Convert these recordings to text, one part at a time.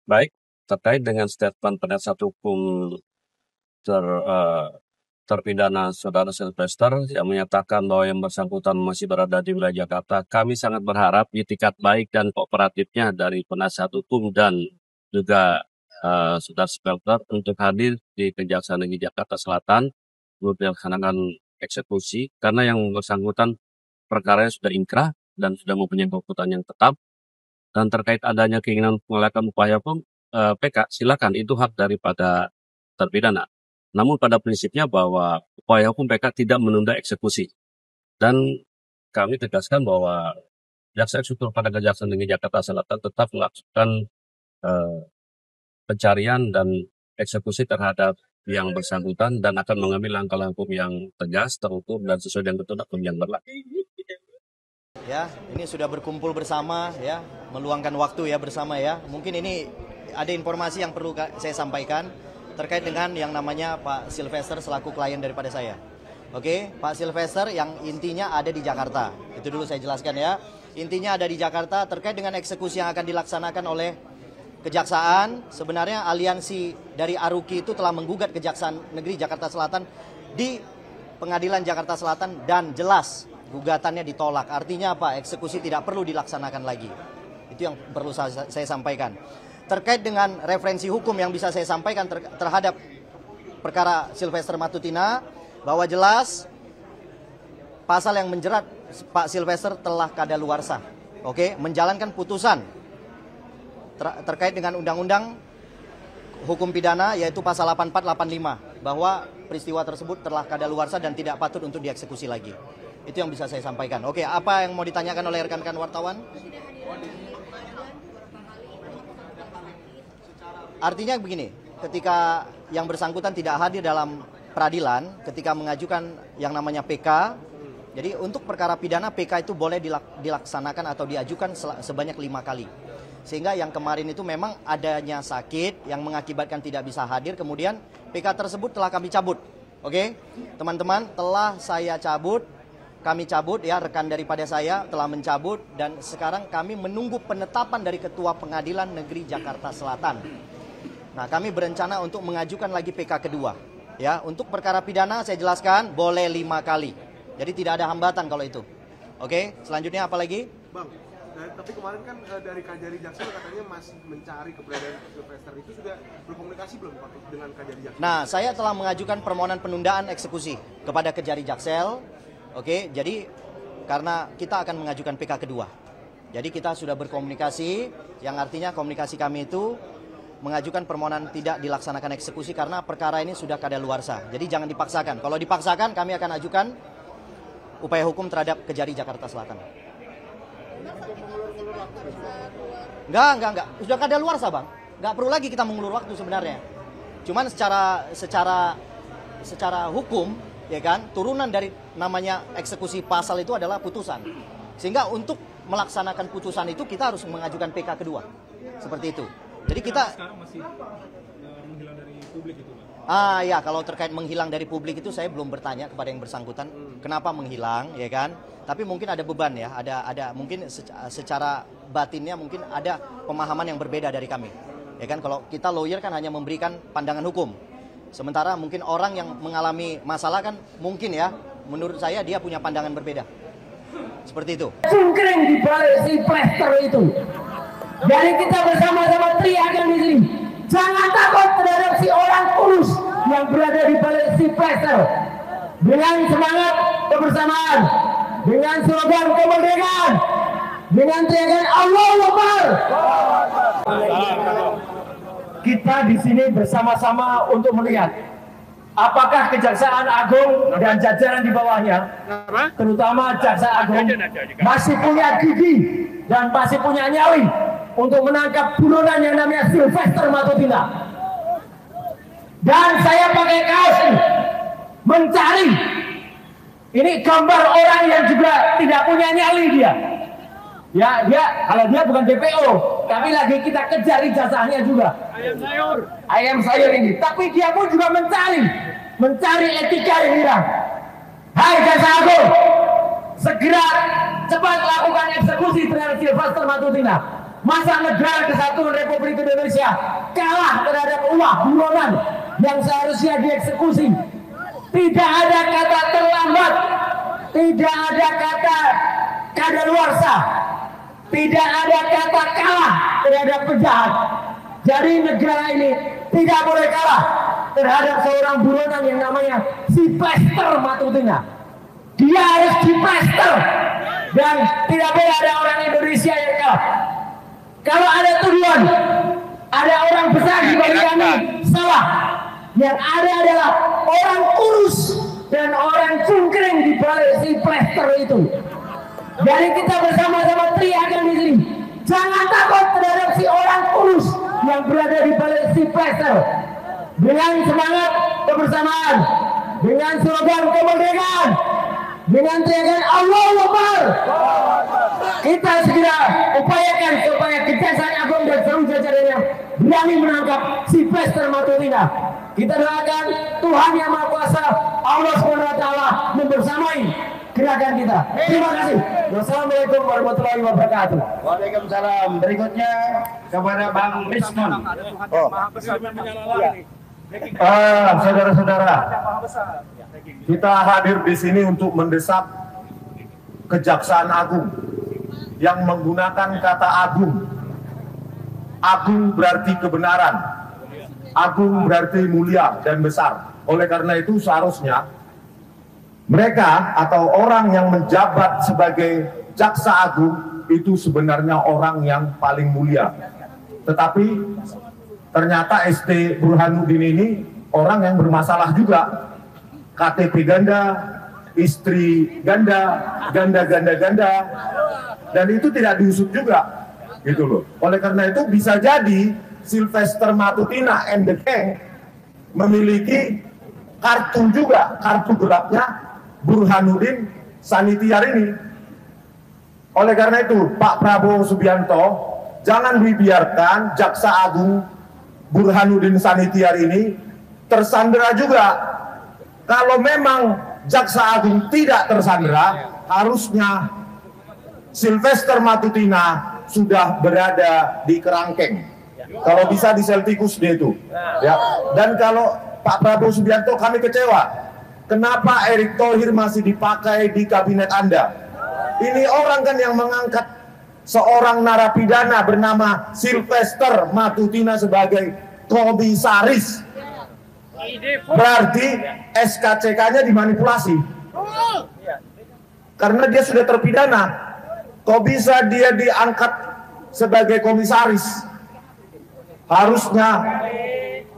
Baik, terkait dengan statement penasihat hukum ter, eh, terpidana Saudara Sylvester yang menyatakan bahwa yang bersangkutan masih berada di wilayah Jakarta, kami sangat berharap itikat baik dan kooperatifnya dari penasihat hukum dan juga Saudara Sylvester untuk hadir di Kejaksaan Negeri Jakarta Selatan untuk dilaksanakan eksekusi karena yang bersangkutan perkaranya sudah inkrah dan sudah mempunyai tuntutan yang tetap. Dan terkait adanya keinginan melakukan upaya hukum PK, silakan, itu hak daripada terpidana. Namun pada prinsipnya bahwa upaya hukum PK tidak menunda eksekusi. Dan kami tegaskan bahwa Jaksa Eksekutor pada Kejaksaan Negeri Jakarta Selatan tetap melakukan eh, pencarian dan eksekusi terhadap yang bersangkutan dan akan mengambil langkah hukum yang tegas, terukur, dan sesuai dengan ketentuan hukum yang berlaku. Ya, ini sudah berkumpul bersama ya, meluangkan waktu ya bersama ya. Mungkin ini ada informasi yang perlu saya sampaikan terkait dengan yang namanya Pak Sylvester selaku klien daripada saya. Oke, Pak Sylvester yang intinya ada di Jakarta. Itu dulu saya jelaskan ya. Intinya ada di Jakarta terkait dengan eksekusi yang akan dilaksanakan oleh Kejaksaan. Sebenarnya aliansi dari Aruki itu telah menggugat Kejaksaan Negeri Jakarta Selatan di Pengadilan Jakarta Selatan dan jelas gugatannya ditolak. Artinya apa? Eksekusi tidak perlu dilaksanakan lagi. Itu yang perlu saya sampaikan. Terkait dengan referensi hukum yang bisa saya sampaikan terhadap perkara Sylvester Matutina, bahwa jelas pasal yang menjerat Pak Sylvester telah kadaluarsa. Oke, menjalankan putusan terkait dengan undang-undang hukum pidana yaitu pasal 8485 bahwa peristiwa tersebut telah kadaluarsa dan tidak patut untuk dieksekusi lagi. Itu yang bisa saya sampaikan. Oke, apa yang mau ditanyakan oleh rekan-rekan wartawan? Artinya begini, ketika yang bersangkutan tidak hadir dalam peradilan, ketika mengajukan yang namanya PK, jadi untuk perkara pidana PK itu boleh dilaksanakan atau diajukan sebanyak 5 kali. Sehingga yang kemarin itu memang adanya sakit yang mengakibatkan tidak bisa hadir, kemudian PK tersebut telah kami cabut. Oke, teman-teman, telah saya cabut. Kami cabut ya, rekan daripada saya telah mencabut dan sekarang kami menunggu penetapan dari Ketua Pengadilan Negeri Jakarta Selatan. Nah, kami berencana untuk mengajukan lagi PK kedua. Ya, untuk perkara pidana saya jelaskan boleh 5 kali. Jadi tidak ada hambatan kalau itu. Oke, selanjutnya apa lagi? Bang, tapi kemarin kan dari Kajari Jaksel katanya masih mencari keberadaan Sylvester, itu sudah berkomunikasi belum Pak dengan Kajari Jaksel? Nah, saya telah mengajukan permohonan penundaan eksekusi kepada Kejari Jaksel. Oke, jadi karena kita akan mengajukan PK kedua. Jadi kita sudah berkomunikasi, yang artinya komunikasi kami itu mengajukan permohonan tidak dilaksanakan eksekusi karena perkara ini sudah kadaluarsa. Jadi jangan dipaksakan. Kalau dipaksakan kami akan ajukan upaya hukum terhadap Kejari Jakarta Selatan. Enggak. Sudah kadaluarsa, Bang. Enggak perlu lagi kita mengulur waktu sebenarnya. Cuman secara hukum, ya kan, turunan dari namanya eksekusi pasal itu adalah putusan. Sehingga untuk melaksanakan putusan itu kita harus mengajukan PK kedua. Seperti itu. Jadi kita sekarang masih menghilang dari publik itu, Pak. Ya, kalau terkait menghilang dari publik itu saya belum bertanya kepada yang bersangkutan kenapa menghilang, ya kan? Tapi mungkin ada beban ya, ada mungkin secara batinnya mungkin ada pemahaman yang berbeda dari kami. Ya kan, kalau kita lawyer kan hanya memberikan pandangan hukum. Sementara mungkin orang yang mengalami masalah kan mungkin ya, menurut saya dia punya pandangan berbeda. Seperti itu. Cungkring di balik si plester itu. Jadi kita bersama-sama teriakan di sini. Jangan takut terhadap si orang kurus yang berada di balik si plester. Dengan semangat kebersamaan, dengan slogan kemerdekaan, dengan teriakan Allahu Akbar. Kita di sini bersama-sama untuk melihat apakah Kejaksaan Agung dan jajaran di bawahnya, terutama Jaksa Agung, masih punya gigi dan masih punya nyali untuk menangkap buronan yang namanya Sylvester Matutina. Dan saya pakai kaos ini mencari. Ini gambar orang yang juga tidak punya nyali dia. Ya, kalau dia bukan DPO, tapi lagi kita kejar ijazahnya juga. Ayam sayur ini. Tapi dia pun juga mencari etika yang hilang. Hai Jaksa Agung, segera cepat lakukan eksekusi terhadap Sylvester Matutina. Masa negara kesatuan Republik Indonesia kalah terhadap ulah buronan yang seharusnya dieksekusi. Tidak ada kata terlambat, tidak ada kata kadaluarsa, tidak ada kata kalah terhadap penjahat. Jadi negara ini tidak boleh kalah terhadap seorang buronan yang namanya Sylvester Matutina. Dia harus diplester dan tidak boleh ada orang Indonesia yang kalah. Kalau ada tuduhan, ada orang besar di balik kami salah. Yang ada adalah orang kurus dan orang cungkring di balik si plester itu. Jadi kita bersama-sama teriakan di sini. Jangan takut terhadap si orang kurus yang berada di balik si plester. Dengan semangat kebersamaan, dengan slogan kemerdekaan, dengan teriakan Allahu Akbar, kita segera upayakan supaya Kejaksaan Agung dan seluruh jajarannya berani menangkap si Sylvester Matutina. Kita doakan Tuhan Yang Maha Kuasa, Allah SWT membersamai gerakan kita. Terima kasih. Wassalamualaikum warahmatullahi wabarakatuh. Waalaikumsalam. Berikutnya kepada Bang Rismon. Saudara-saudara, kita hadir di sini untuk mendesak Kejaksaan Agung yang menggunakan kata agung. Agung berarti kebenaran, agung berarti mulia dan besar. Oleh karena itu seharusnya mereka atau orang yang menjabat sebagai jaksa agung itu sebenarnya orang yang paling mulia. Tetapi ternyata ST Burhanuddin ini orang yang bermasalah juga. KTP ganda, istri ganda, ganda, dan itu tidak diusut juga, gitu loh. Oleh karena itu bisa jadi Sylvester Matutina and the gang memiliki kartu juga, kartu gelapnya Burhanuddin Sanitiar ini. Oleh karena itu Pak Prabowo Subianto jangan dibiarkan Jaksa Agung Burhanuddin Sanitiar ini tersandera juga. Kalau memang Jaksa Agung tidak tersandera, harusnya Sylvester Matutina sudah berada di kerangkeng. Kalau bisa di sel tikus dia itu. Ya. Dan kalau Pak Prabowo Subianto, kami kecewa. Kenapa Erick Thohir masih dipakai di kabinet Anda? Ini orang kan yang mengangkat seorang narapidana bernama Sylvester Matutina sebagai komisaris. Berarti SKCK-nya dimanipulasi. Karena dia sudah terpidana. Kok bisa dia diangkat sebagai komisaris? Harusnya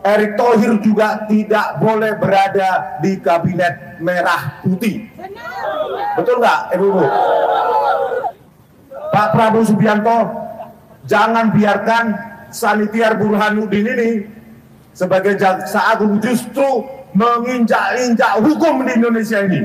Erick Thohir juga tidak boleh berada di kabinet merah putih. Betul nggak, Ibu? Pak Prabowo Subianto, jangan biarkan Sanitiar Burhanuddin ini sebagai Jaksa Agung justru menginjak-injak hukum di Indonesia ini.